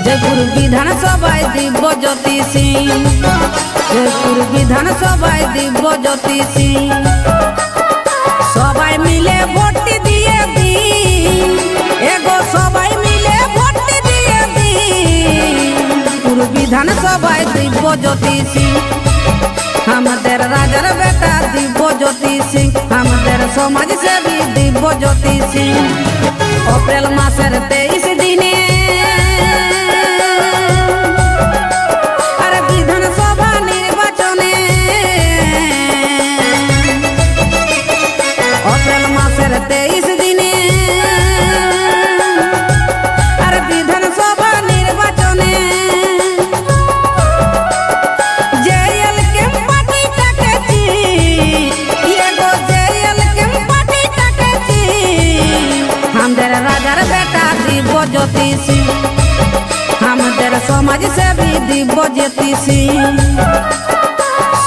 जयपुर विधानसभाय दिव्य ज्योति सिंह, जयपुर विधानसभाय दिव्य ज्योति सिंह। सबाई मिले भोट दिए दी, एगो सबाई मिले भोट दिए दी। जयपुर विधानसभाय दिव्य ज्योति सिंह, हमारे राजार बेटा दिव्य ज्योति सिंह, हमारे समाज सेवी दिव्य ज्योति सिंह। अप्रैल मासेर 23 दिने अरे विधानसभा निर्वाचने, अप्रैल मासेर 23 दिने अरे विधानसभा निर्वाचने जेएल के पार्टी टाकेছি, एगो जेएल के पार्टी टाकेছি। हमारे राजार बेटा दिव्य ज्योति सिंह, हमारे समाज सेवी दिव्य ज्योति सिंह।